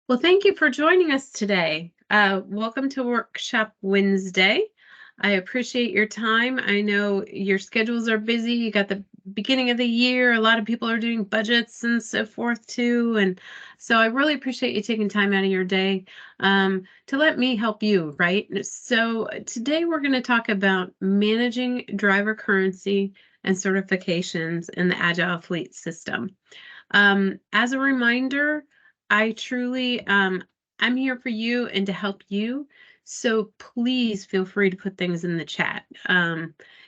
Well, thank you for joining us today. Welcome to Workshop Wednesday. I appreciate your time. I know your schedules are busy. You got the beginning of the year. A lot of people are doing budgets and so forth too. And so I really appreciate you taking time out of your day to let me help you, right? So today we're going to talk about managing driver currency and certifications in the Agile Fleet system. As a reminder, I truly, I'm here for you and to help you. So please feel free to put things in the chat.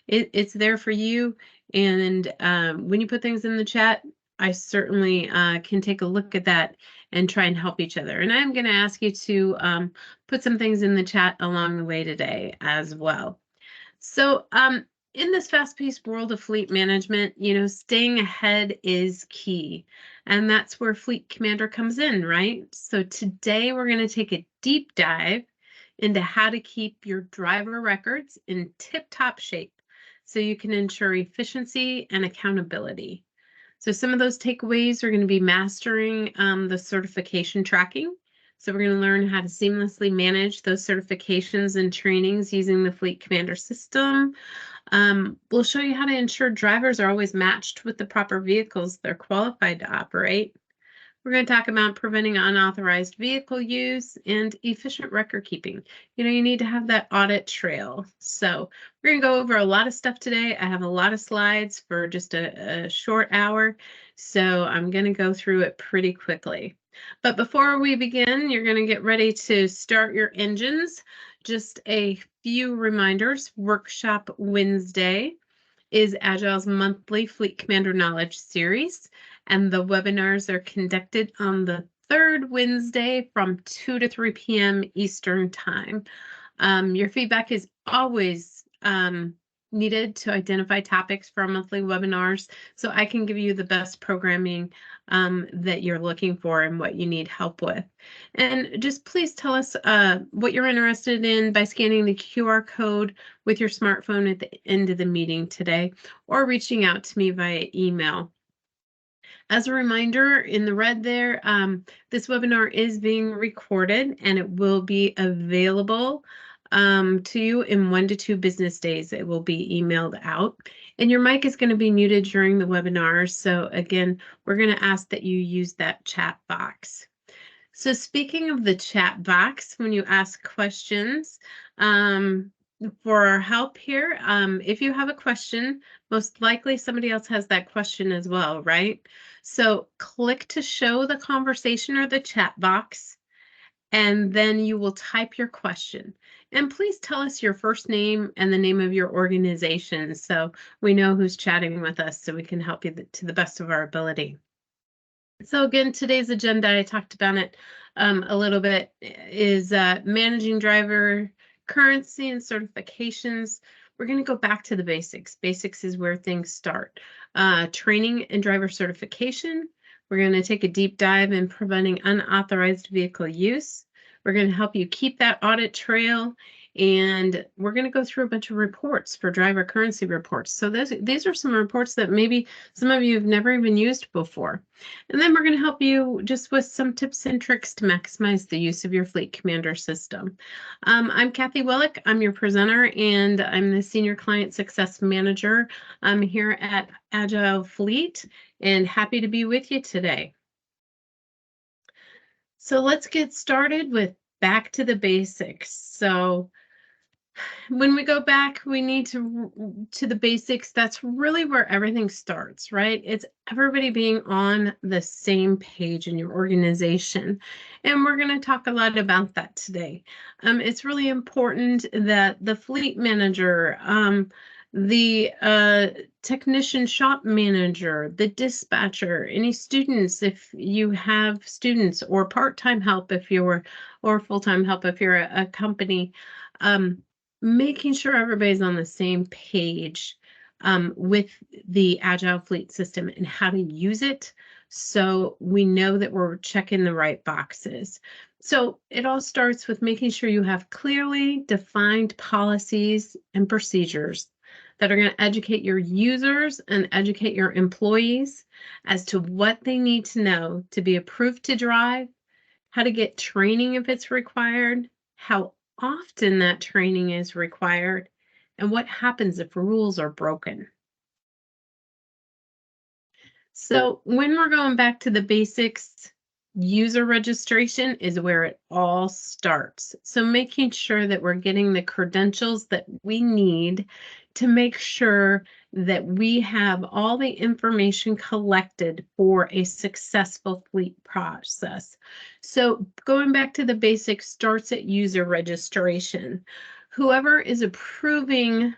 It's there for you. And when you put things in the chat, I certainly can take a look at that and try and help each other. And I'm going to ask you to put some things in the chat along the way today as well. So in this fast-paced world of fleet management, staying ahead is key. And that's where FleetCommander comes in, right? So today we're going to take a deep dive into how to keep your driver records in tip-top shape so you can ensure efficiency and accountability. So some of those takeaways are going to be mastering the certification tracking. So we're going to learn how to seamlessly manage those certifications and trainings using the FleetCommander system. We'll show you how to ensure drivers are always matched with the proper vehicles they're qualified to operate. We're going to talk about preventing unauthorized vehicle use and efficient record keeping. You need to have that audit trail. So we're going to go over a lot of stuff today. I have a lot of slides for just a short hour, so I'm going to go through it pretty quickly. But before we begin, you're going to get ready to start your engines. Just a few reminders. Workshop Wednesday is Agile's monthly FleetCommander Knowledge Series, and the webinars are conducted on the third Wednesday from 2 to 3 p.m. Eastern Time. Your feedback is always needed to identify topics for monthly webinars so I can give you the best programming that you're looking for and what you need help with. And just please tell us what you're interested in by scanning the QR code with your smartphone at the end of the meeting today or reaching out to me via email. As a reminder, in the red there, this webinar is being recorded and it will be available to you in 1 to 2 business days. It will be emailed out. And your mic is going to be muted during the webinar. So again, we're going to ask that you use that chat box. So speaking of the chat box, when you ask questions, for our help here, if you have a question, most likely somebody else has that question as well, right? So click to show the conversation or the chat box, and then you will type your question. And please tell us your first name and the name of your organization so we know who's chatting with us so we can help you to the best of our ability. So again, today's agenda, I talked about it a little bit, is managing driver currency and certifications. We're going to go back to the basics. Basics is where things start. Training and driver certification. We're going to take a deep dive in preventing unauthorized vehicle use. We're going to help you keep that audit trail. And we're going to go through a bunch of reports for driver currency reports. So these are some reports that maybe some of you have never even used before. And then we're going to help you just with some tips and tricks to maximize the use of your FleetCommander system. I'm Kathy Willick. I'm your presenter, and I'm the Senior Client Success Manager. I'm here at Agile Fleet, and happy to be with you today. So let's get started with back to the basics. So when we go back, we need to the basics. That's really where everything starts, right? It's everybody being on the same page in your organization. And we're going to talk a lot about that today. It's really important that the fleet manager, the technician shop manager, the dispatcher, any students, if you have students, or part-time help if you're, or full-time help if you're a company, making sure everybody's on the same page with the Agile Fleet system and how to use it so we know that we're checking the right boxes. So it all starts with making sure you have clearly defined policies and procedures that are going to educate your users and educate your employees as to what they need to know to be approved to drive how to get training if it's required, how often that training is required, and what happens if rules are broken. So when we're going back to the basics, user registration is where it all starts. So making sure that we're getting the credentials that we need to make sure that we have all the information collected for a successful fleet process. So going back to the basics starts at user registration. Whoever is approving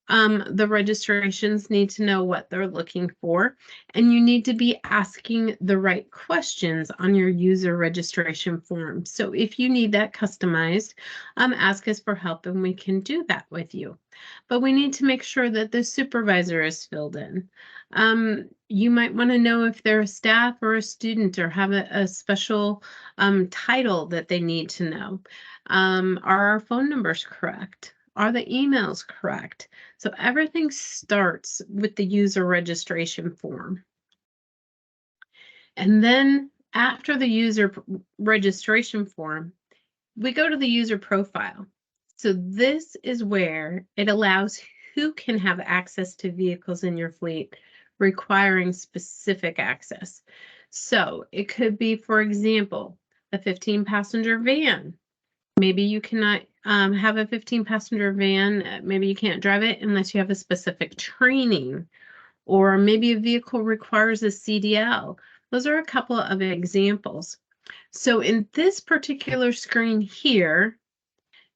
the registrations need to know what they're looking for, and you need to be asking the right questions on your user registration form. So if you need that customized, ask us for help and we can do that with you. But we need to make sure that the supervisor is filled in. You might want to know if they're a staff or a student or have a special title that they need to know. Are our phone numbers correct? Are the emails correct? So everything starts with the user registration form. And then after the user registration form, we go to the user profile. So this is where it allows who can have access to vehicles in your fleet requiring specific access. So it could be, for example, a 15-passenger van. Maybe you cannot have a 15-passenger van. Maybe you can't drive it unless you have a specific training, or maybe a vehicle requires a CDL. Those are a couple of examples. So in this particular screen here,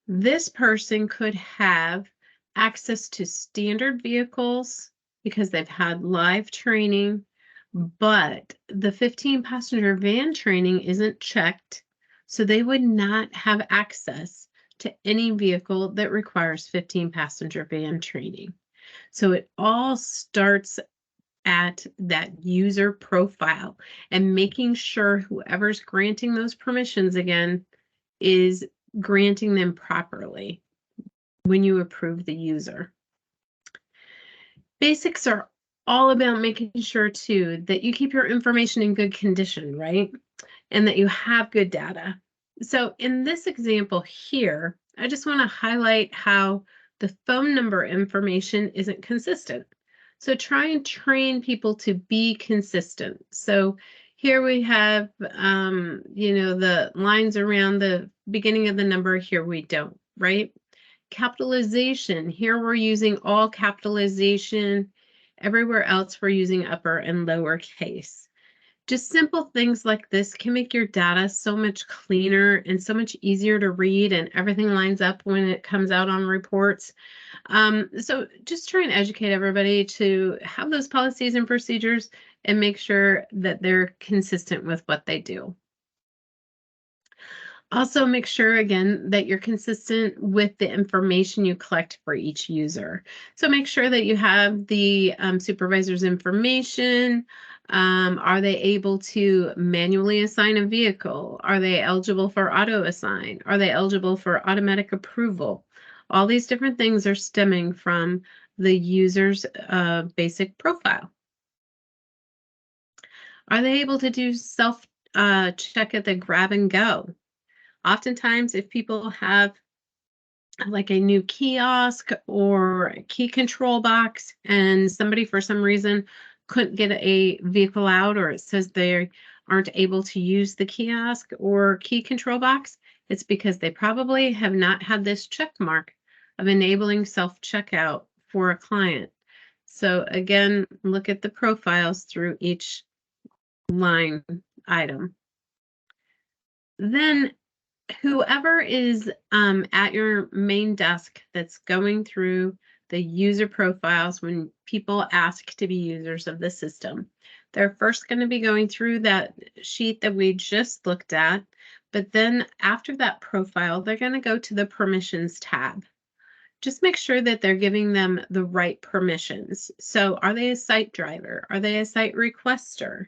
this person could have access to standard vehicles because they've had live training, but the 15-passenger van training isn't checked, so they would not have access to any vehicle that requires 15-passenger van training. So it all starts at that user profile and making sure whoever's granting those permissions again is granting them properly when you approve the user. Basics are all about making sure too that you keep your information in good condition, right? And that you have good data. So in this example here, I just want to highlight how the phone number information isn't consistent. So try and train people to be consistent. So here we have, the lines around the beginning of the number. Here we don't, right? Capitalization. Here we're using all capitalization. Everywhere else we're using upper and lower case. Just simple things like this can make your data so much cleaner and so much easier to read, and everything lines up when it comes out on reports. So just try and educate everybody to have those policies and procedures and make sure that they're consistent with what they do. Also, make sure, again, that you're consistent with the information you collect for each user. So make sure that you have the supervisor's information. Are they able to manually assign a vehicle? Are they eligible for auto assign? Are they eligible for automatic approval? All these different things are stemming from the user's basic profile. Are they able to do self check at the grab and go? Oftentimes, if people have like a new kiosk or a key control box and somebody for some reason couldn't get a vehicle out, or it says they aren't able to use the kiosk or key control box, it's because they probably have not had this check mark of enabling self-checkout for a client. So again, look at the profiles through each line item. Then whoever is at your main desk that's going through the user profiles when people ask to be users of the system, they're first going to be going through that sheet that we just looked at, but then after that profile, they're going to go to the permissions tab. Just make sure that they're giving them the right permissions. So are they a site driver? Are they a site requester?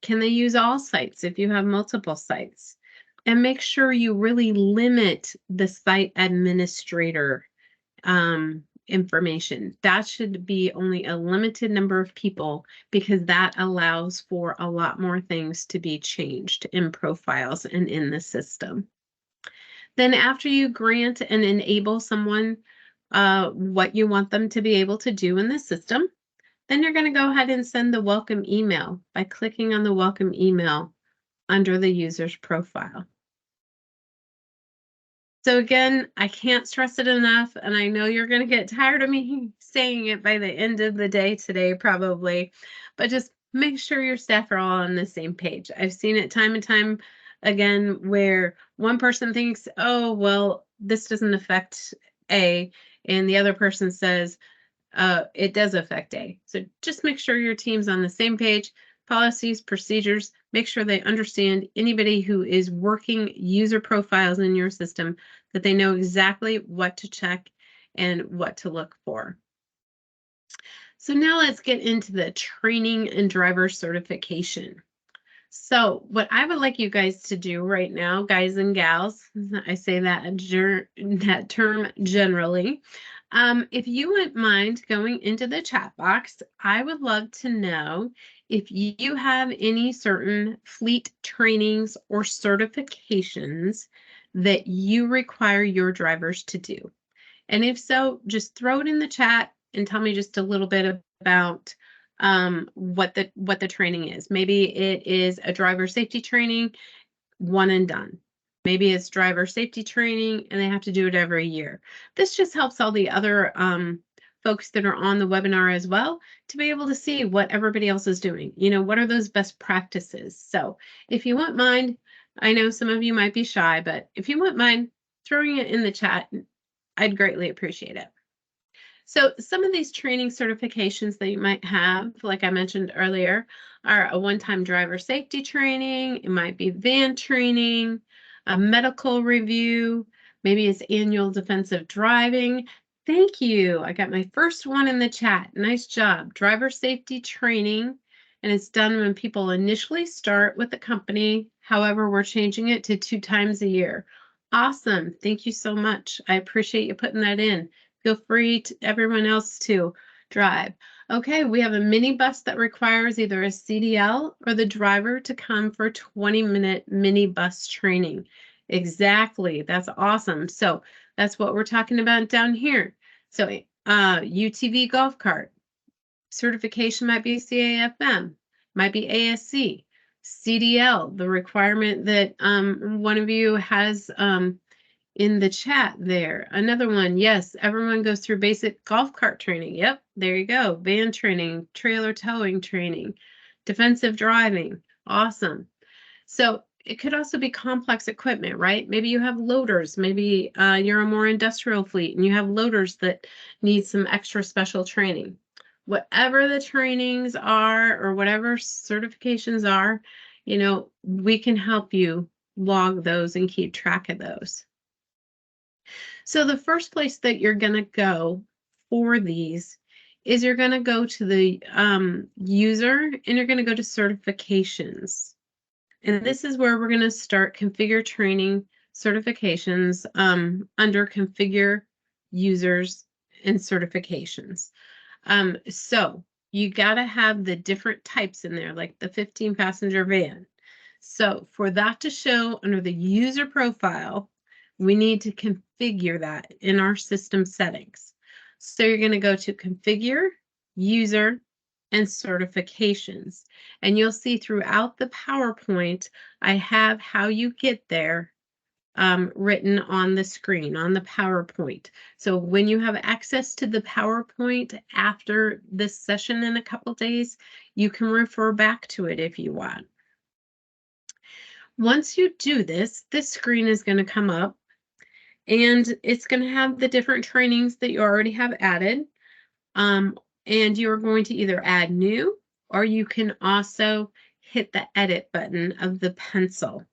Can they use all sites if you have multiple sites? And make sure you really limit the site administrator information. That should be only a limited number of people because that allows for a lot more things to be changed in profiles and in the system. Then after you grant and enable someone what you want them to be able to do in the system, then you're going to go ahead and send the welcome email by clicking on the welcome email under the user's profile. So again, I can't stress it enough, and I know you're going to get tired of me saying it by the end of the day today, probably, but just make sure your staff are all on the same page. I've seen it time and time again where one person thinks, oh, well, this doesn't affect A, and the other person says, it does affect A. So just make sure your team's on the same page. Policies, procedures, make sure they understand anybody who is working user profiles in your system, that they know exactly what to check and what to look for. So now let's get into the training and driver certification. So what I would like you guys to do right now, guys and gals, I say that term generally. If you wouldn't mind going into the chat box, I would love to know if you have any certain fleet trainings or certifications that you require your drivers to do. And if so, just throw it in the chat and tell me just a little bit about what the training is. Maybe it is a driver safety training, one and done. Maybe it's driver safety training and they have to do it every year. This just helps all the other folks that are on the webinar as well to be able to see what everybody else is doing. You know, what are those best practices? So if you wouldn't mind, I know some of you might be shy, but if you wouldn't mind throwing it in the chat, I'd greatly appreciate it. So some of these training certifications that you might have, like I mentioned earlier, are a one-time driver safety training. It might be van training, a medical review, maybe it's annual defensive driving. Thank you. I got my first one in the chat. Nice job. Driver safety training. And it's done when people initially start with the company. However, we're changing it to 2 times a year. Awesome. Thank you so much. I appreciate you putting that in. Feel free to everyone else to drive. Okay, we have a minibus that requires either a CDL or the driver to come for 20-minute minibus training. Exactly, that's awesome. So that's what we're talking about down here. So UTV golf cart certification might be CAFM, might be ASC, CDL, the requirement that one of you has in the chat there. Another one, yes, everyone goes through basic golf cart training. Yep, there you go. Van training, trailer towing training, defensive driving. Awesome. So it could also be complex equipment, right? Maybe you have loaders. Maybe you're a more industrial fleet and you have loaders that need some extra special training. Whatever the trainings are or whatever certifications are, you know, we can help you log those and keep track of those. So the first place that you're going to go for these is you're going to go to the user and you're going to go to certifications. And this is where we're going to start configure training certifications under configure users and certifications. So you got to have the different types in there, like the 15-passenger van. So for that to show under the user profile, we need to configure that in our system settings. So you're going to go to configure, user, and certifications. And you'll see throughout the PowerPoint, I have how you get there written on the screen, on the PowerPoint. So when you have access to the PowerPoint after this session in a couple days, you can refer back to it if you want. Once you do this, this screen is going to come up. And it's going to have the different trainings that you already have added. And you're going to either add new, or you can also hit the edit button of the pencil.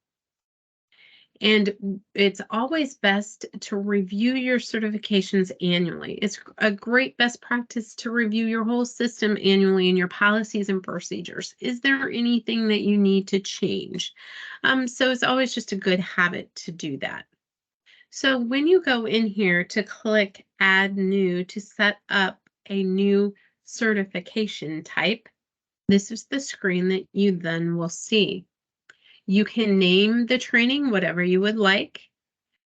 And it's always best to review your certifications annually. It's a great best practice to review your whole system annually and your policies and procedures. Is there anything that you need to change? So it's always just a good habit to do that. So when you go in here to click Add New to set up a new certification type, this is the screen that you then will see. You can name the training whatever you would like.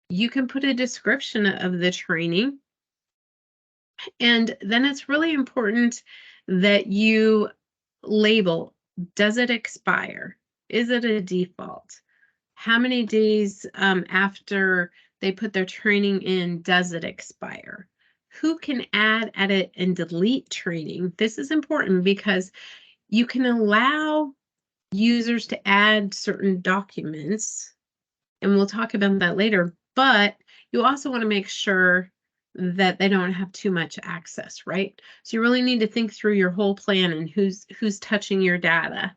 You can put a description of the training. And then it's really important that you label, does it expire? Is it a default? How many days after they put their training in does it expire? Who can add, edit, and delete training? This is important because you can allow users to add certain documents, and we'll talk about that later, but you also want to make sure that they don't have too much access, right? So you really need to think through your whole plan and who's touching your data.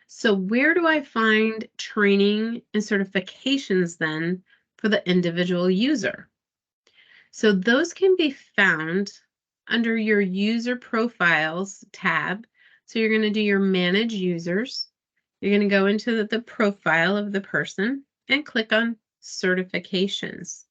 So where do I find training and certifications then for the individual user? So those can be found under your user profiles tab. So you're going to do your manage users. You're going to go into the profile of the person and click on certifications.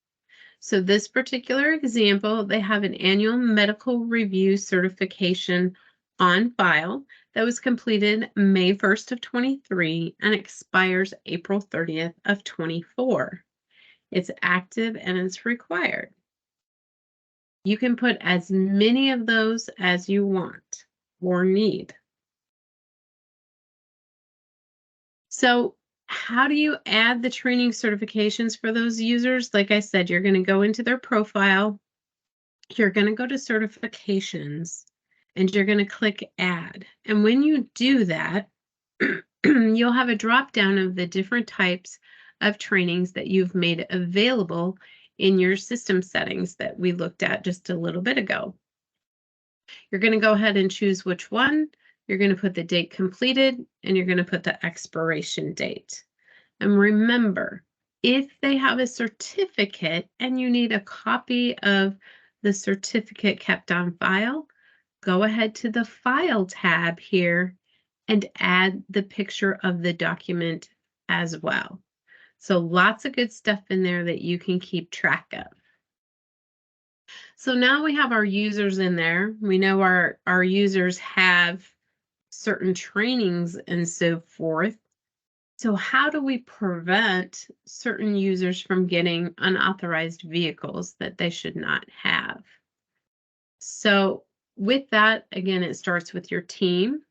So this particular example, they have an annual medical review certification on file that was completed May 1st of 23 and expires April 30th of 24. It's active and it's required. You can put as many of those as you want or need. So how do you add the training certifications for those users? Like I said, you're going to go into their profile, you're going to go to certifications, and you're going to click add. And when you do that, you'll have a drop down of the different types of trainings that you've made available in your system settings that we looked at just a little bit ago. You're going to go ahead and choose which one. You're going to put the date completed, and you're going to put the expiration date. And remember, if they have a certificate and you need a copy of the certificate kept on file, go ahead to the File tab here and add the picture of the document as well. So lots of good stuff in there that you can keep track of. So now we have our users in there. We know our users have certain trainings and so forth. So how do we prevent certain users from getting unauthorized vehicles that they should not have? So with that, again, it starts with your team.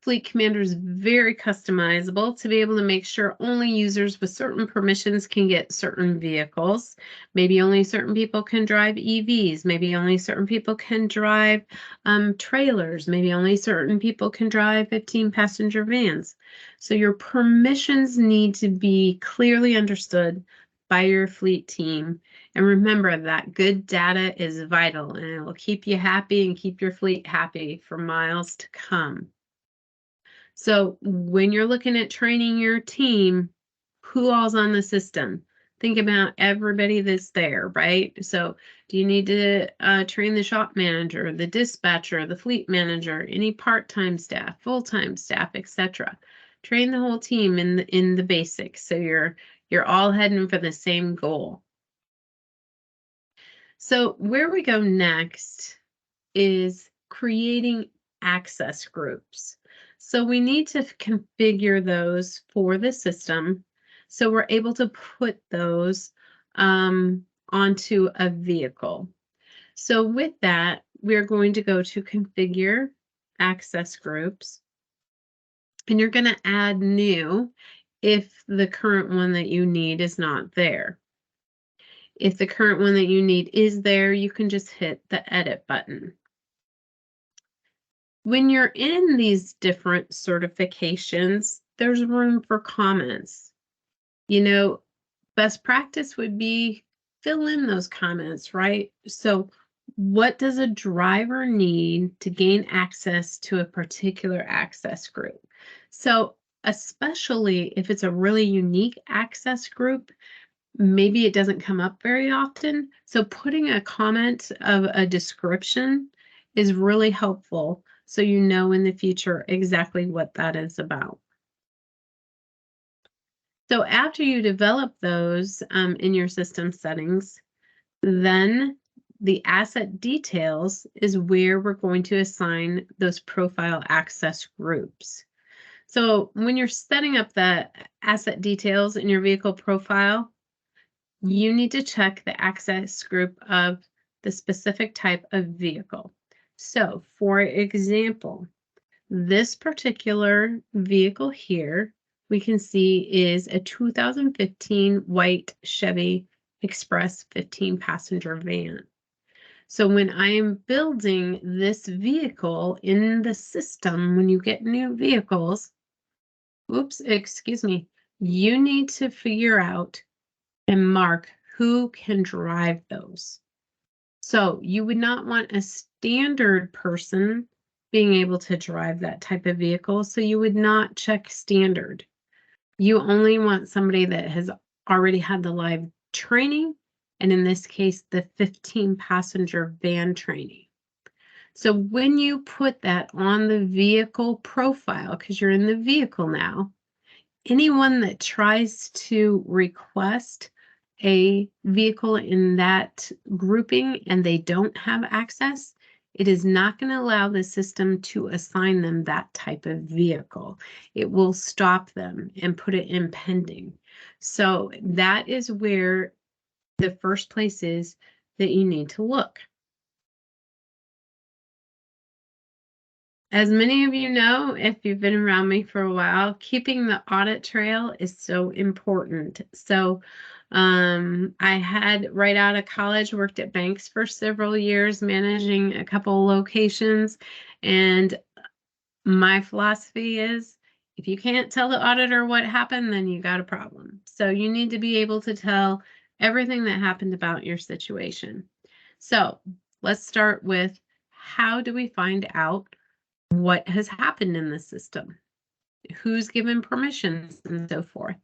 FleetCommander is very customizable to be able to make sure only users with certain permissions can get certain vehicles. Maybe only certain people can drive EVs. Maybe only certain people can drive trailers. Maybe only certain people can drive 15-passenger vans. So your permissions need to be clearly understood by your fleet team. And remember that good data is vital and it will keep you happy and keep your fleet happy for miles to come. So when you're looking at training your team, who all's on the system? Think about everybody that's there, right? So do you need to train the shop manager, the dispatcher, the fleet manager, any part-time staff, full-time staff, etc. Train the whole team in the basics. So you're all heading for the same goal. So where we go next is creating access groups. So we need to configure those for the system so we're able to put those onto a vehicle. So with that, we're going to go to configure access groups, and you're going to add new if the current one that you need is not there. If the current one that you need is there, you can just hit the edit button. When you're in these different certifications, there's room for comments. You know, best practice would be fill in those comments, right? So what does a driver need to gain access to a particular access group? So especially if it's a really unique access group, maybe it doesn't come up very often. So putting a comment of a description is really helpful so you know in the future exactly what that is about. So after you develop those in your system settings, then the asset details is where we're going to assign those profile access groups. So when you're setting up the asset details in your vehicle profile, you need to check the access group of the specific type of vehicle. So for example, this particular vehicle here, we can see is a 2015 white Chevy Express 15 passenger van. So when I am building this vehicle in the system, when you get new vehicles, excuse me, you need to figure out and mark who can drive those. So you would not want a standard person being able to drive that type of vehicle. So you would not check standard. You only want somebody that has already had the live training, and in this case, the 15 passenger van training. So when you put that on the vehicle profile, because you're in the vehicle now, anyone that tries to request a vehicle in that grouping and they don't have access, it is not going to allow the system to assign them that type of vehicle. It will stop them and put it in pending. So that is where the first place is that you need to look. As many of you know, if you've been around me for a while, keeping the audit trail is so important. So I had right out of college worked at banks for several years, managing a couple locations. And my philosophy is if you can't tell the auditor what happened, then you got a problem. So you need to be able to tell everything that happened about your situation. So let's start with, how do we find out what has happened in the system, who's given permissions, and so forth.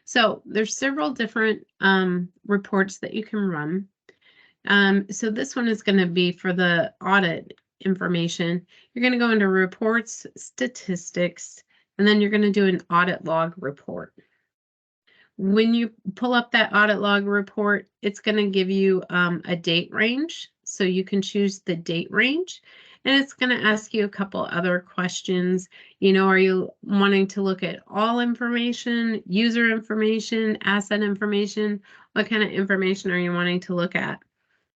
So there's several different reports that you can run. So this one is going to be for the audit information. You're going to go into reports, statistics, and then you're going to do an audit log report. When you pull up that audit log report, it's going to give you a date range. So you can choose the date range, and it's going to ask you a couple other questions. You know, are you wanting to look at all information, user information, asset information? What kind of information are you wanting to look at?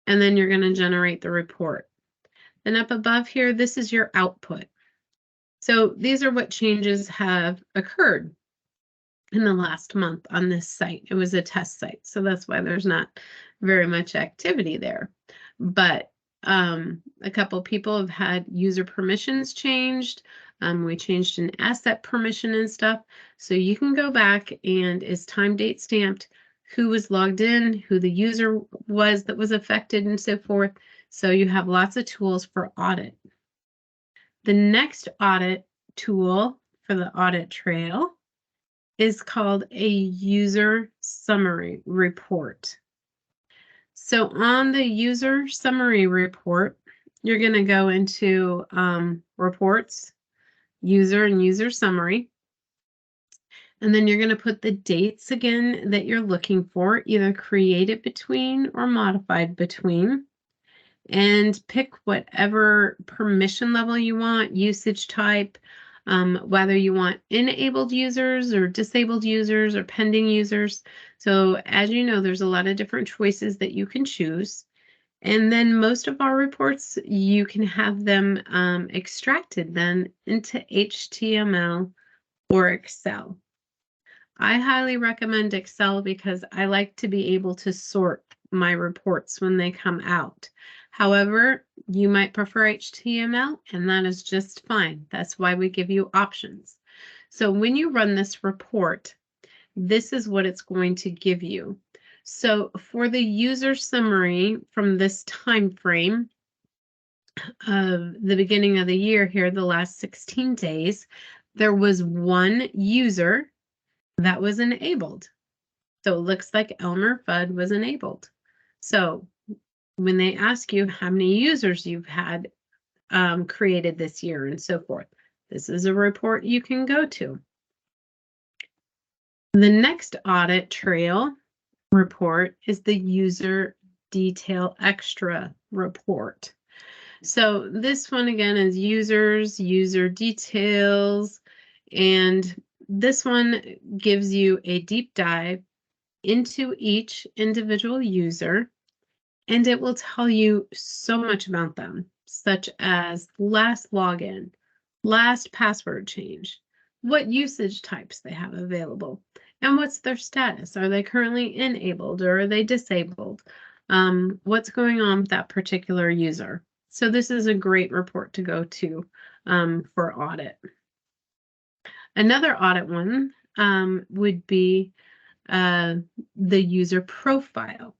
And then you're going to generate the report. Then up above here, this is your output. So these are what changes have occurred in the last month on this site. It was a test site, so that's why there's not very much activity there. But a couple people have had user permissions changed. We changed an asset permission and stuff. So you can go back and is time date stamped, who was logged in, who the user was that was affected, and so forth. So you have lots of tools for audit. The next audit tool for the audit trail is called a user summary report. So on the user summary report, you're going to go into reports, user and user summary. And then you're going to put the dates again that you're looking for, either created between or modified between. And pick whatever permission level you want, usage type, whether you want enabled users or disabled users or pending users. So as you know, there's a lot of different choices that you can choose. And then most of our reports, you can have them extracted then into HTML or Excel. I highly recommend Excel because I like to be able to sort my reports when they come out. However, you might prefer HTML, and that is just fine. That's why we give you options. So when you run this report, this is what it's going to give you. So for the user summary from this time frame of the beginning of the year here, the last 16 days, there was one user that was enabled. So it looks like Elmer Fudd was enabled. So when they ask you how many users you've had created this year and so forth, this is a report you can go to. The next audit trail report is the user detail extra report. So this one again is users, user details, and this one gives you a deep dive into each individual user, and it will tell you so much about them, such as last login, last password change, what usage types they have available, and what's their status. Are they currently enabled or are they disabled? What's going on with that particular user? So this is a great report to go to for audit. Another audit one would be the user profile.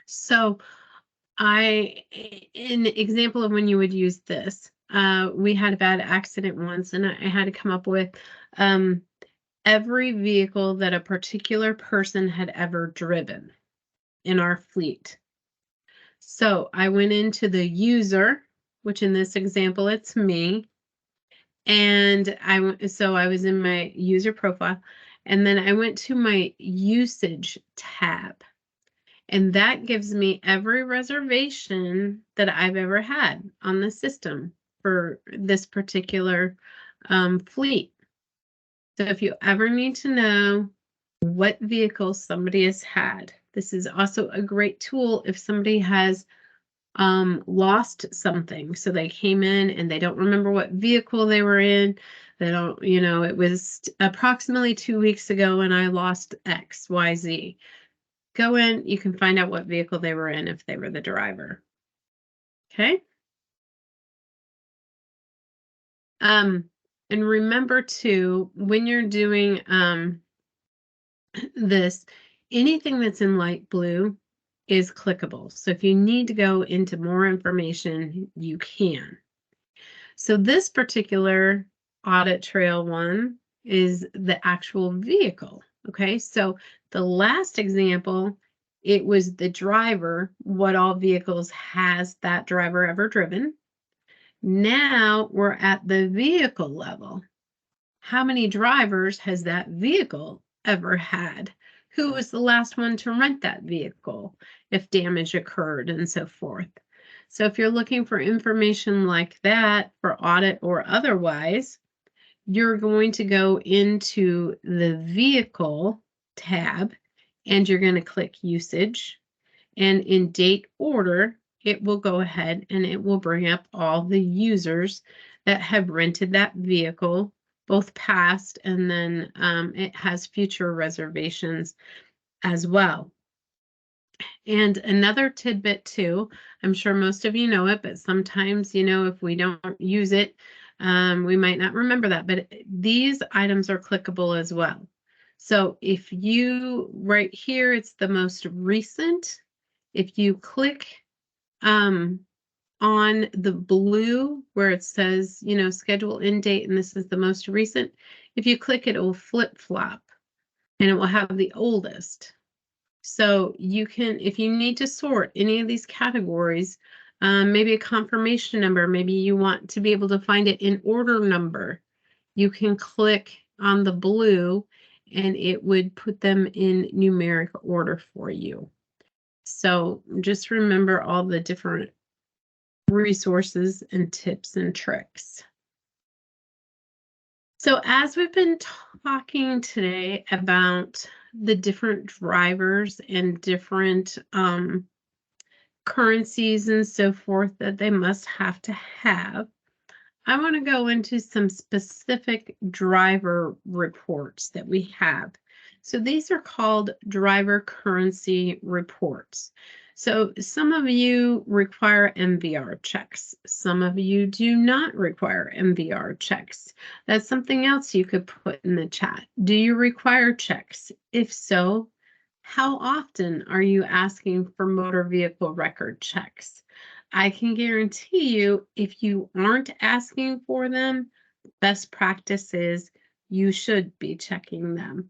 So an example of when you would use this, we had a bad accident once and I had to come up with every vehicle that a particular person had ever driven in our fleet. So I went into the user, which in this example, it's me. And I was in my user profile, and then I went to my usage tab. And that gives me every reservation that I've ever had on the system for this particular fleet. So if you ever need to know what vehicle somebody has had, this is also a great tool if somebody has lost something. So they came in and they don't remember what vehicle they were in. They don't, it was approximately 2 weeks ago and I lost X, Y, Z. Go in, you can find out what vehicle they were in if they were the driver. Okay. And remember too, when you're doing this, anything that's in light blue is clickable. So if you need to go into more information, you can. So this particular audit trail one is the actual vehicle. Okay, so the last example, it was the driver, what all vehicles has that driver ever driven. Now we're at the vehicle level. How many drivers has that vehicle ever had? Who was the last one to rent that vehicle if damage occurred and so forth? So if you're looking for information like that for audit or otherwise, you're going to go into the vehicle tab and you're going to click usage, and in date order, it will go ahead and it will bring up all the users that have rented that vehicle, both past and then it has future reservations as well. And another tidbit too, I'm sure most of you know it, but sometimes, if we don't use it, we might not remember that, but these items are clickable as well. So if you, right here, it's the most recent. If you click on the blue where it says, schedule end date, and this is the most recent, if you click it, it will flip-flop and it will have the oldest. So you can, if you need to sort any of these categories, maybe a confirmation number, maybe you want to be able to find it in order number, you can click on the blue and it would put them in numeric order for you. So just remember all the different resources and tips and tricks. So as we've been talking today about the different drivers and different currencies and so forth that they must have to have, I want to go into some specific driver reports that we have. So these are called driver currency reports. So some of you require MVR checks. Some of you do not require MVR checks. That's something else you could put in the chat. Do you require checks? If so, how often are you asking for motor vehicle record checks? I can guarantee you, if you aren't asking for them, best practice is you should be checking them,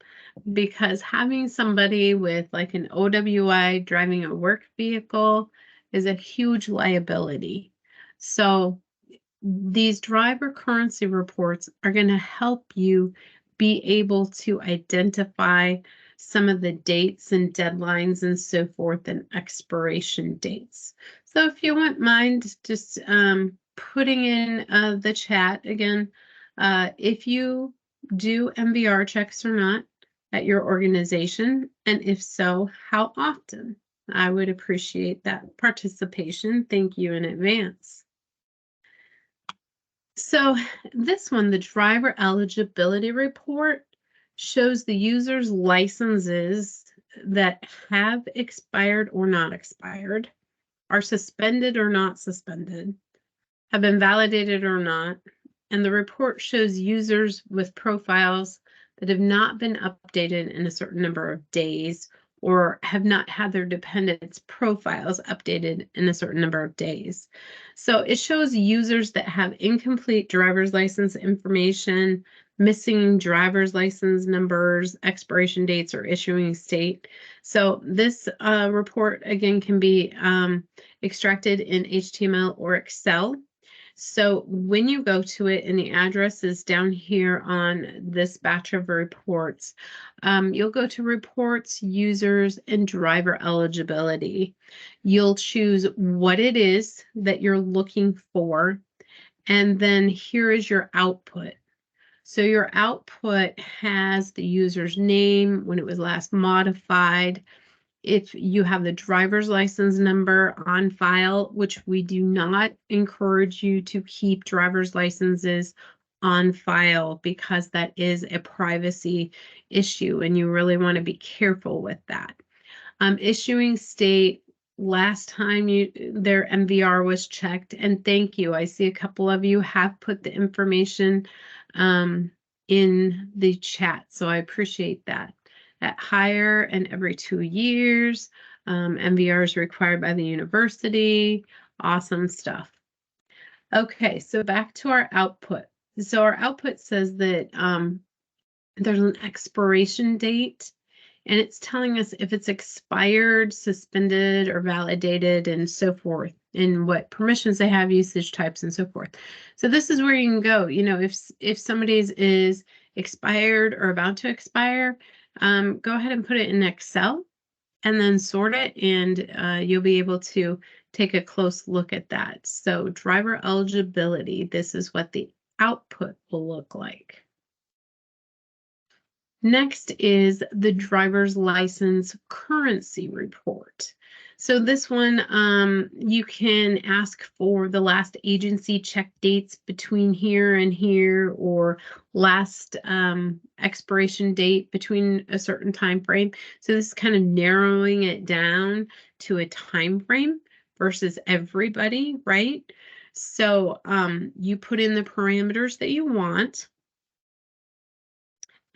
because having somebody with like an OWI driving a work vehicle is a huge liability. So these driver currency reports are going to help you be able to identify some of the dates and deadlines and so forth and expiration dates. So if you wouldn't mind just putting in the chat again, if you do MVR checks or not at your organization, and if so, how often? I would appreciate that participation. Thank you in advance. So this one, the driver eligibility report, shows the user's licenses that have expired or not expired, are suspended or not suspended, have been validated or not, and the report shows users with profiles that have not been updated in a certain number of days or have not had their dependents' profiles updated in a certain number of days. So it shows users that have incomplete driver's license information, missing driver's license numbers, expiration dates, or issuing state. So this report, again, can be extracted in HTML or Excel. So when you go to it, and the address is down here on this batch of reports, you'll go to reports, users, and driver eligibility. You'll choose what it is that you're looking for, and then here is your output. So your output has the user's name, when it was last modified, if you have the driver's license number on file, which we do not encourage you to keep driver's licenses on file because that is a privacy issue and you really want to be careful with that. Issuing state, last time their MVR was checked, and thank you. I see a couple of you have put the information in the chat, so I appreciate that. At hire and every 2 years. MVR is required by the university. Awesome stuff. Okay, so back to our output. So our output says that there's an expiration date, and it's telling us if it's expired, suspended, or validated, and so forth, and what permissions they have, usage types, and so forth. So this is where you can go. You know, if somebody's is expired or about to expire, go ahead and put it in Excel and then sort it, and you'll be able to take a close look at that. So driver eligibility, this is what the output will look like. Next is the driver's license currency report. So this one, you can ask for the last agency check dates between here and here, or last expiration date between a certain time frame. So this is kind of narrowing it down to a time frame versus everybody, right? So you put in the parameters that you want,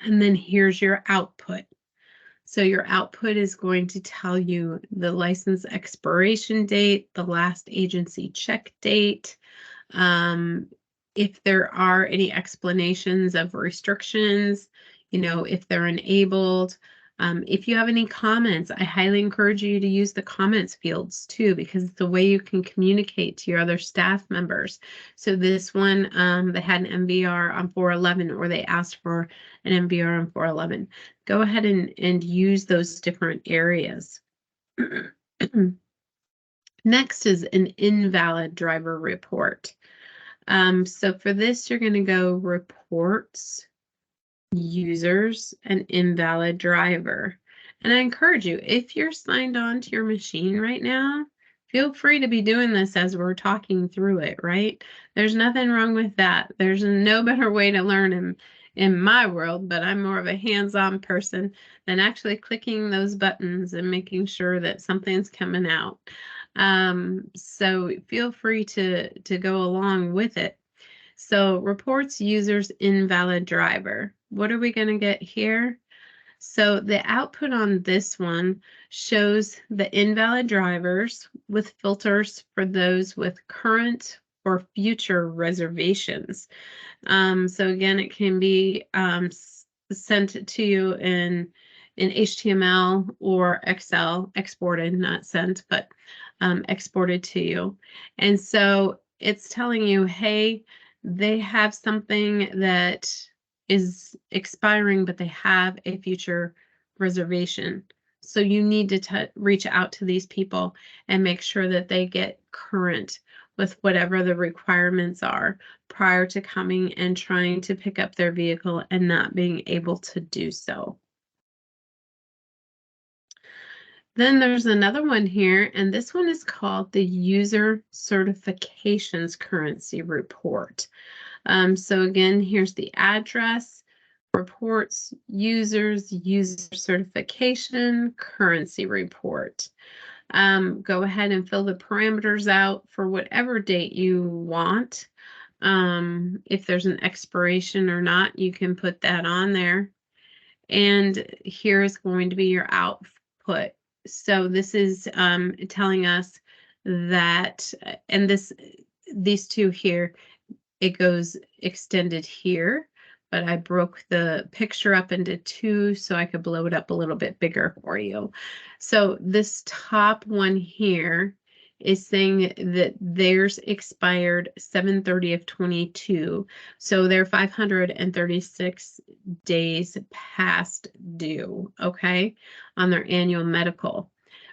and then here's your output. So your output is going to tell you the license expiration date, the last agency check date, if there are any explanations of restrictions, you know, if they're enabled. If you have any comments, I highly encourage you to use the comments fields too, because it's the way you can communicate to your other staff members. So this one, they had an MVR on 411, or they asked for an MVR on 411. Go ahead and use those different areas. Next is an invalid driver report. So for this, you're going to go reports, users, and invalid driver. And I encourage you, if you're signed on to your machine right now, feel free to be doing this as we're talking through it, right? There's nothing wrong with that. There's no better way to learn in my world, but I'm more of a hands-on person than actually clicking those buttons and making sure that something's coming out. So feel free to go along with it. So reports, users, invalid driver. What are we going to get here? So the output on this one shows the invalid drivers with filters for those with current or future reservations. So again, it can be sent to you in HTML or Excel, exported, not sent, but exported to you. And so it's telling you, hey, they have something that is expiring, but they have a future reservation. So you need to reach out to these people and make sure that they get current with whatever the requirements are prior to coming and trying to pick up their vehicle and not being able to do so. Then there's another one here, and this one is called the User Certifications Currency Report. So again, here's the address, reports, users, user certification, currency report. Go ahead and fill the parameters out for whatever date you want. If there's an expiration or not, you can put that on there. And here is going to be your output. So this is telling us that, and these two here, it goes extended here, but I broke the picture up into two so I could blow it up a little bit bigger for you. So this top one here is saying that theirs expired 7/30 of 22. So they're 536 days past due, okay, on their annual medical.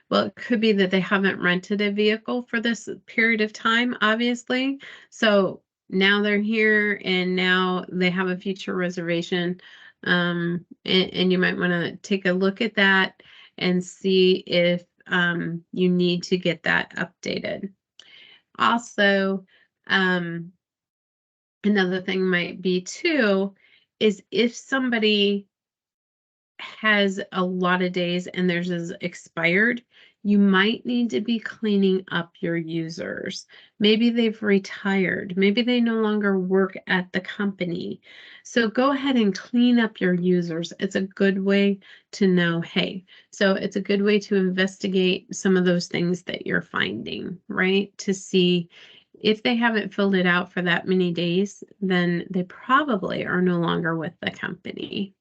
Well, it could be that they haven't rented a vehicle for this period of time, obviously. So now they're here and now they have a future reservation. And you might want to take a look at that and see if you need to get that updated. Also, another thing might be too, is if somebody has a lot of days and theirs is expired, you might need to be cleaning up your users. Maybe they've retired. Maybe they no longer work at the company. So go ahead and clean up your users. It's a good way to know, hey, so it's a good way to investigate some of those things that you're finding, right? To see if they haven't filled it out for that many days, then they probably are no longer with the company.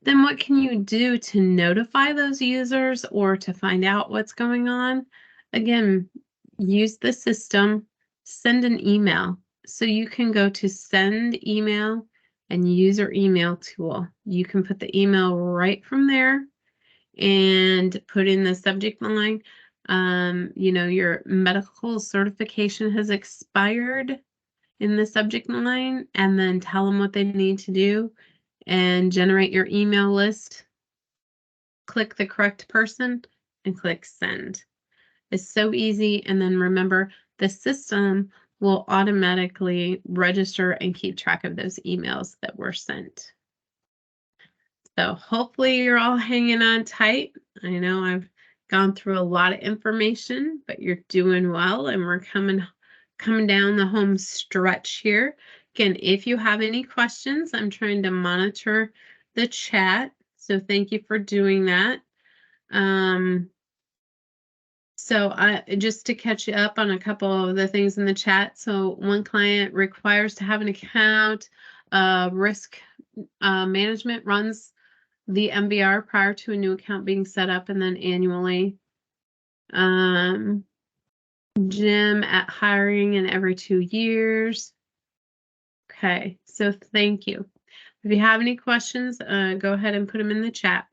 Then what can you do to notify those users or to find out what's going on? Again, use the system, send an email. So you can go to send email and user email tool. You can put the email right from there and put in the subject line. Your medical certification has expired in the subject line, and then tell them what they need to do and generate your email list, click the correct person, and click send. It's so easy. And then remember, the system will automatically register and keep track of those emails that were sent. So hopefully you're all hanging on tight. I know I've gone through a lot of information, but you're doing well, and we're coming down the home stretch here. Again, if you have any questions, I'm trying to monitor the chat, so thank you for doing that. So just to catch you up on a couple of the things in the chat. So one client requires to have an account. Risk management runs the MVR prior to a new account being set up and then annually. Jim at hiring in every 2 years. Okay, so thank you. If you have any questions, go ahead and put them in the chat.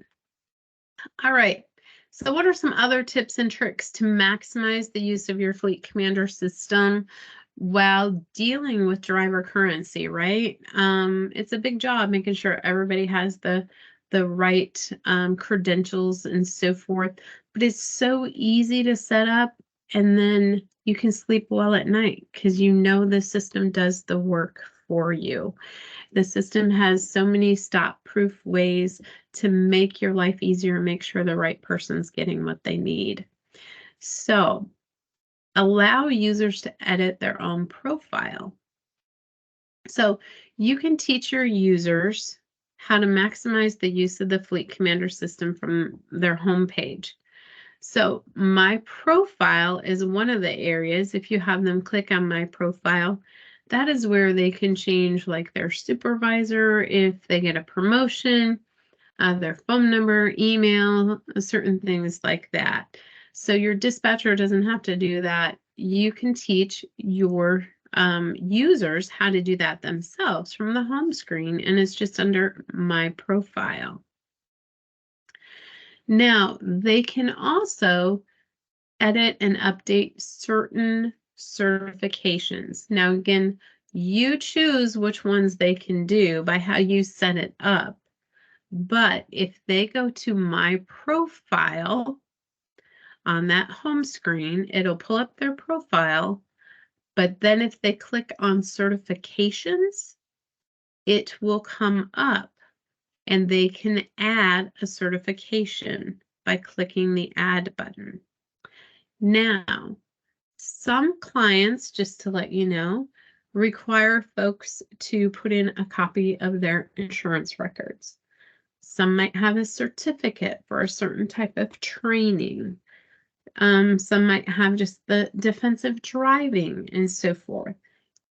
All right, so what are some other tips and tricks to maximize the use of your FleetCommander system while dealing with driver currency, right? It's a big job making sure everybody has the right credentials and so forth, but it's so easy to set up, and then you can sleep well at night because you know the system does the work for you. The system has so many stop-proof ways to make your life easier and make sure the right person's getting what they need. So allow users to edit their own profile. So you can teach your users how to maximize the use of the FleetCommander system from their homepage. So my profile is one of the areas. If you have them click on my profile, that is where they can change like their supervisor, if they get a promotion, their phone number, email, certain things like that. So your dispatcher doesn't have to do that. You can teach your users how to do that themselves from the home screen, and it's just under My Profile. Now, they can also edit and update certain certifications. Now, again, you choose which ones they can do by how you set it up. But if they go to My Profile on that home screen, it'll pull up their profile. But then if they click on certifications, it will come up and they can add a certification by clicking the Add button. Now, some clients, just to let you know, require folks to put in a copy of their insurance records. Some might have a certificate for a certain type of training. Some might have just the defensive driving and so forth.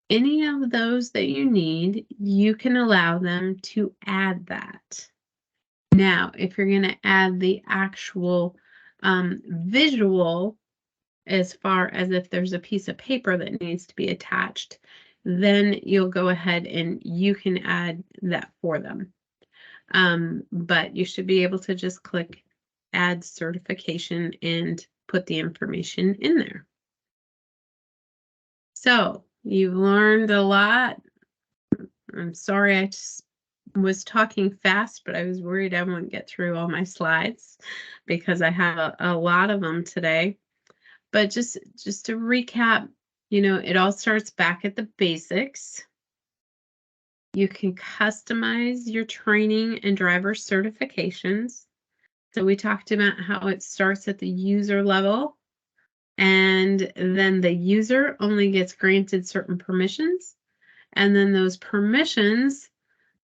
Any of those that you need, you can allow them to add that. Now, if you're going to add the actual visual, as far as if there's a piece of paper that needs to be attached, then you'll go ahead and you can add that for them. But you should be able to just click Add Certification and put the information in there. So you've learned a lot. I'm sorry I just was talking fast, but I was worried I wouldn't get through all my slides because I have a lot of them today. But just to recap, you know, it all starts back at the basics. You can customize your training and driver certifications. So we talked about how it starts at the user level, and then the user only gets granted certain permissions, and then those permissions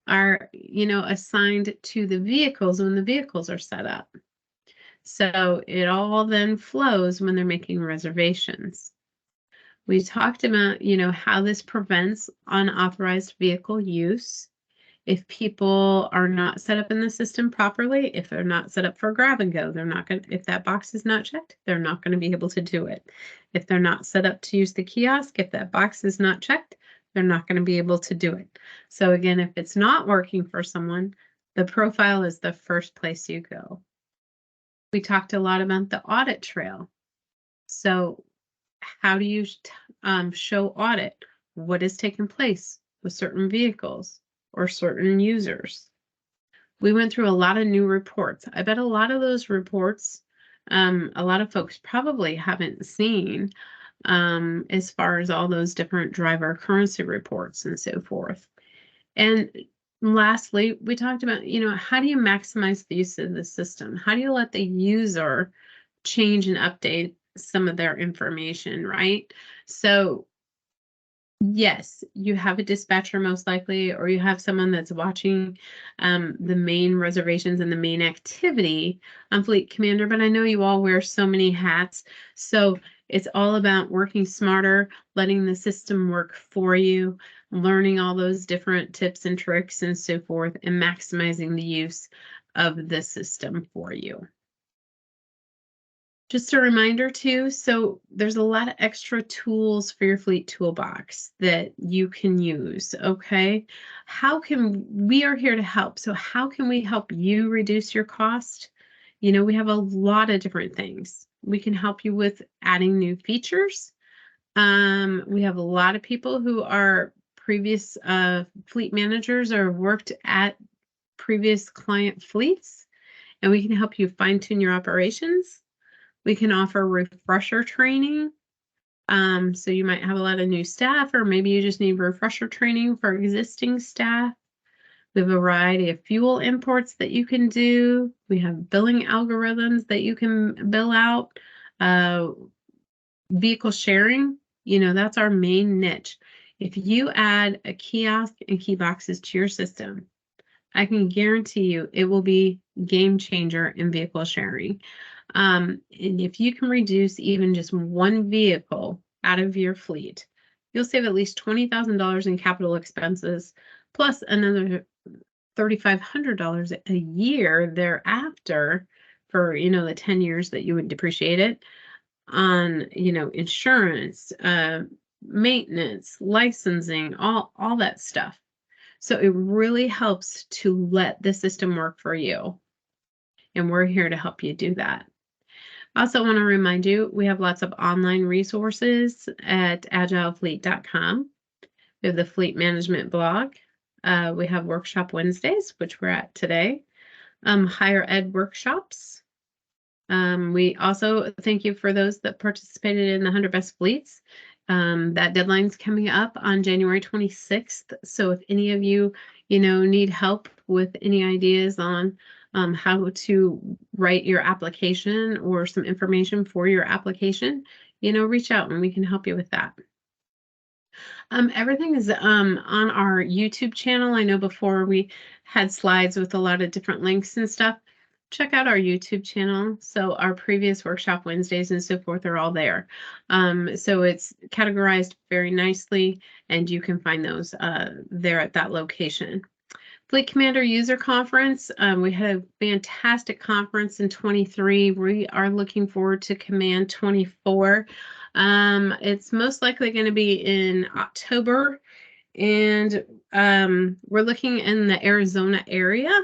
are, you know, assigned to the vehicles when the vehicles are set up. So it all then flows when they're making reservations. We talked about, you know, how this prevents unauthorized vehicle use. If people are not set up in the system properly, if they're not set up for grab and go, they're not going to, if that box is not checked, they're not going to be able to do it. If they're not set up to use the kiosk, if that box is not checked, they're not going to be able to do it. So again, if it's not working for someone, the profile is the first place you go. We talked a lot about the audit trail. So how do you show audit? What has taken place with certain vehicles or certain users? We went through a lot of new reports. I bet a lot of those reports, a lot of folks probably haven't seen, as far as all those different driver currency reports and so forth. And lastly, we talked about, you know, how do you maximize the use of the system? How do you let the user change and update some of their information, right? So yes, you have a dispatcher most likely, or you have someone that's watching the main reservations and the main activity on FleetCommander, but I know you all wear so many hats. So it's all about working smarter, letting the system work for you, learning all those different tips and tricks and so forth, and maximizing the use of the system for you. Just a reminder too, so there's a lot of extra tools for your fleet toolbox that you can use, okay? We are here to help. So how can we help you reduce your cost? You know, we have a lot of different things. We can help you with adding new features. We have a lot of people who are previous fleet managers or worked at previous client fleets, and we can help you fine-tune your operations. We can offer refresher training. So you might have a lot of new staff, or maybe you just need refresher training for existing staff. We have a variety of fuel imports that you can do. We have billing algorithms that you can bill out. Vehicle sharing, you know, that's our main niche. If you add a kiosk and key boxes to your system, I can guarantee you it will be game changer in vehicle sharing. And if you can reduce even just one vehicle out of your fleet, you'll save at least $20,000 in capital expenses, plus another $3,500 a year thereafter for, you know, the 10 years that you would depreciate it on, you know, insurance, maintenance, licensing, all that stuff. So it really helps to let the system work for you. And we're here to help you do that. I also want to remind you, we have lots of online resources at agilefleet.com. We have the Fleet Management blog. We have Workshop Wednesdays, which we're at today. Higher ed workshops. We also thank you for those that participated in the 100 Best Fleets. That deadline's coming up on January 26th. So if any of you, need help with any ideas on how to write your application or some information for your application, reach out and we can help you with that. Everything is on our YouTube channel. I know before we had slides with a lot of different links and stuff. Check out our YouTube channel. So our previous workshop Wednesdays and so forth are all there. So it's categorized very nicely and you can find those there at that location. FleetCommander User Conference. We had a fantastic conference in 23. We are looking forward to Command 24. It's most likely going to be in October, and we're looking in the Arizona area.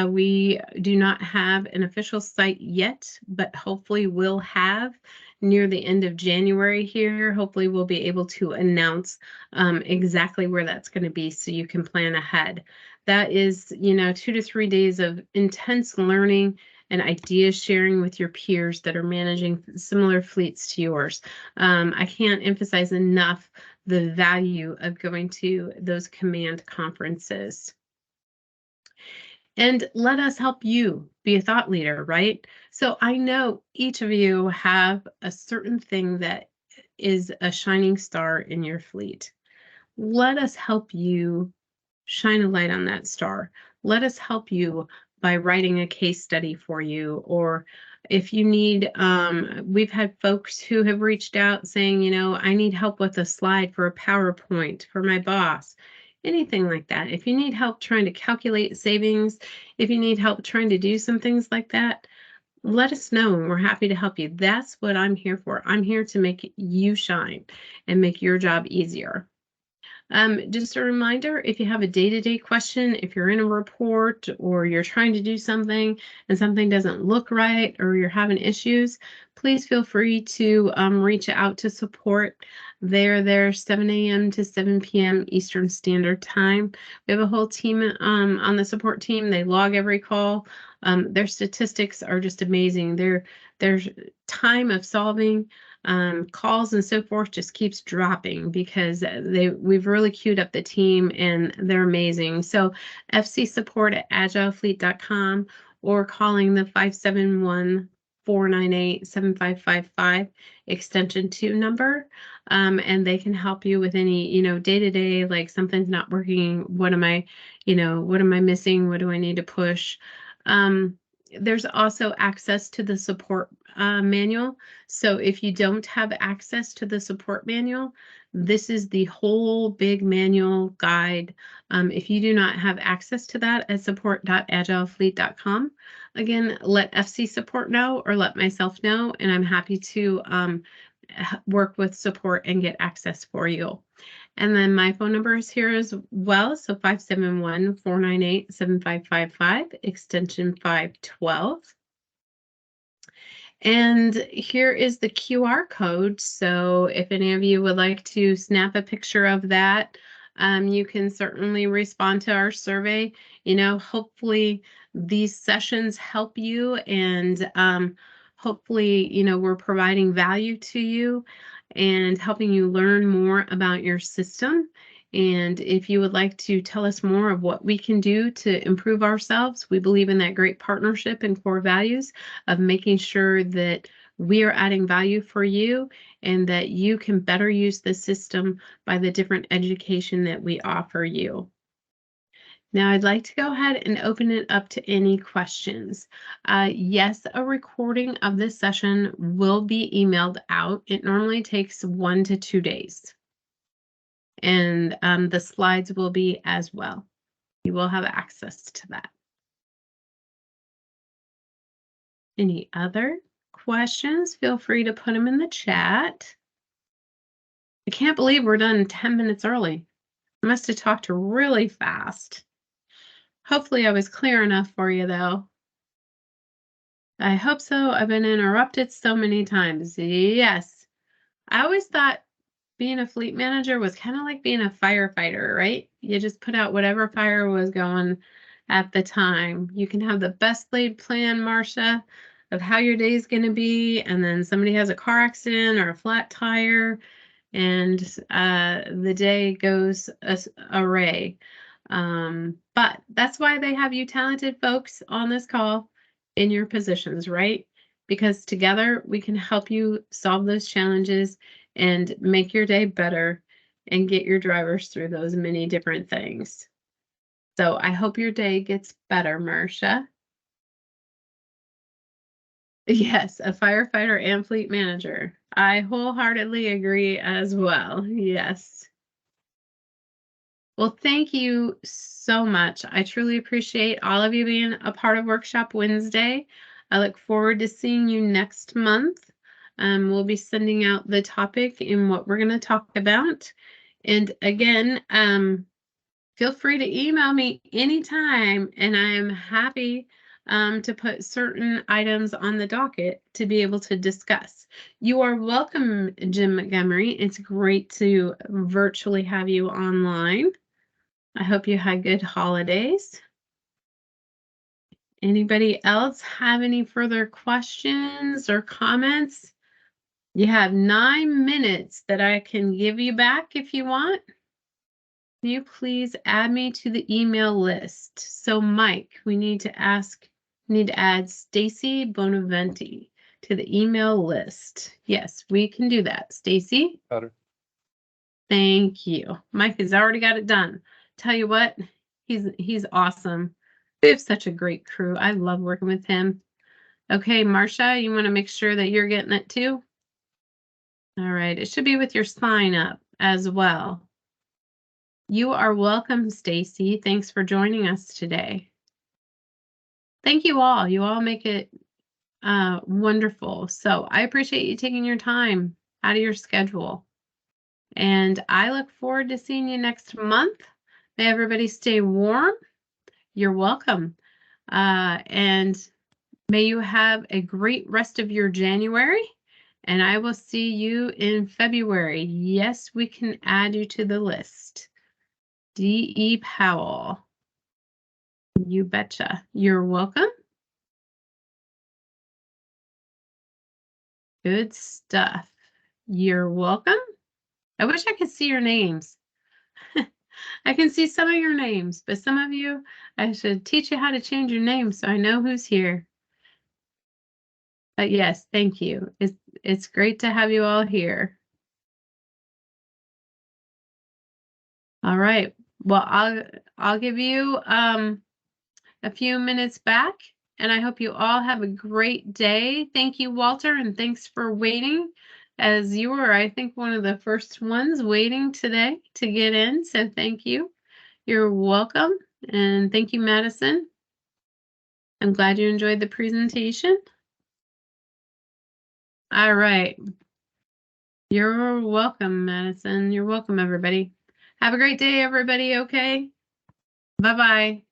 We do not have an official site yet, but hopefully we'll have near the end of January here. Hopefully we'll be able to announce exactly where that's going to be so you can plan ahead. That is, 2 to 3 days of intense learning and idea sharing with your peers that are managing similar fleets to yours. I can't emphasize enough the value of going to those command conferences. And let us help you be a thought leader, right? So I know each of you have a certain thing that is a shining star in your fleet. Let us help you shine a light on that star. Let us help you by writing a case study for you, or if you need, we've had folks who have reached out saying, I need help with a slide for a PowerPoint for my boss, anything like that. If you need help trying to calculate savings, if you need help trying to do some things like that, let us know and we're happy to help you. That's what I'm here for. I'm here to make you shine and make your job easier. Just a reminder, if you have a day-to-day question, if you're in a report or you're trying to do something and something doesn't look right or you're having issues, please feel free to reach out to support. They're there 7 a.m. to 7 p.m. Eastern Standard Time. We have a whole team on the support team. They log every call. Their statistics are just amazing. Their time of solving calls and so forth just keeps dropping because we've really queued up the team and they're amazing. So FC support at agilefleet.com or calling the 571-498-7555 extension 2 number. And they can help you with any, day-to-day, like something's not working. What am I missing? What do I need to push? There's also access to the support manual. So if you don't have access to the support manual, this is the whole big manual guide. If you do not have access to that at support.agilefleet.com, again, let FC support know or let myself know, and I'm happy to work with support and get access for you. And then my phone number is here as well. So 571-498-7555, extension 512. And here is the QR code. So if any of you would like to snap a picture of that, you can certainly respond to our survey. Hopefully these sessions help you and hopefully, we're providing value to you and helping you learn more about your system. And if you would like to tell us more of what we can do to improve ourselves, we believe in that great partnership and core values of making sure that we are adding value for you and that you can better use the system by the different education that we offer you. Now, I'd like to go ahead and open it up to any questions. Yes, a recording of this session will be emailed out. It normally takes 1 to 2 days. And the slides will be as well. You will have access to that. Any other questions? Feel free to put them in the chat. I can't believe we're done 10 minutes early. I must have talked really fast. Hopefully I was clear enough for you, though. I hope so. I've been interrupted so many times. Yes. I always thought being a fleet manager was kind of like being a firefighter, right? You just put out whatever fire was going at the time. You can have the best laid plan, Marcia, of how your day's going to be, and then somebody has a car accident or a flat tire, and the day goes array. But that's why they have you talented folks on this call in your positions, right? Because together we can help you solve those challenges and make your day better and get your drivers through those many different things. So I hope your day gets better, Marcia. Yes, a firefighter and fleet manager. I wholeheartedly agree as well. Yes. Well, thank you so much. I truly appreciate all of you being a part of Workshop Wednesday. I look forward to seeing you next month. We'll be sending out the topic and what we're going to talk about. And again, feel free to email me anytime, and I am happy to put certain items on the docket to be able to discuss. You are welcome, Jim Montgomery. It's great to virtually have you online. I hope you had good holidays. Anybody else have any further questions or comments? You have 9 minutes that I can give you back if you want. Can you please add me to the email list? So Mike, we need to add Stacy Bonaventi to the email list. Yes, we can do that. Stacy? Better. Thank you. Mike has already got it done. Tell you what, he's awesome. We have such a great crew. I love working with him. Okay, Marcia, you want to make sure that you're getting it too? All right, it should be with your sign up as well. You are welcome, Stacy. Thanks for joining us today. Thank you all. You all make it wonderful. So I appreciate you taking your time out of your schedule. And I look forward to seeing you next month. May everybody stay warm. You're welcome. And may you have a great rest of your January. And I will see you in February. Yes, we can add you to the list. D.E. Powell. You betcha. You're welcome. Good stuff. You're welcome. I wish I could see your names. I can see some of your names, but some of you, I should teach you how to change your name so I know who's here. But yes, thank you. It's great to have you all here. All right. Well, I'll give you a few minutes back, and I hope you all have a great day. Thank you, Walter, and thanks for waiting, as you were, I think, one of the first ones waiting today to get in. So thank you. You're welcome, and thank you, Madison. I'm glad you enjoyed the presentation. All right. You're welcome, Madison. You're welcome, everybody. Have a great day, everybody, okay? Bye-bye.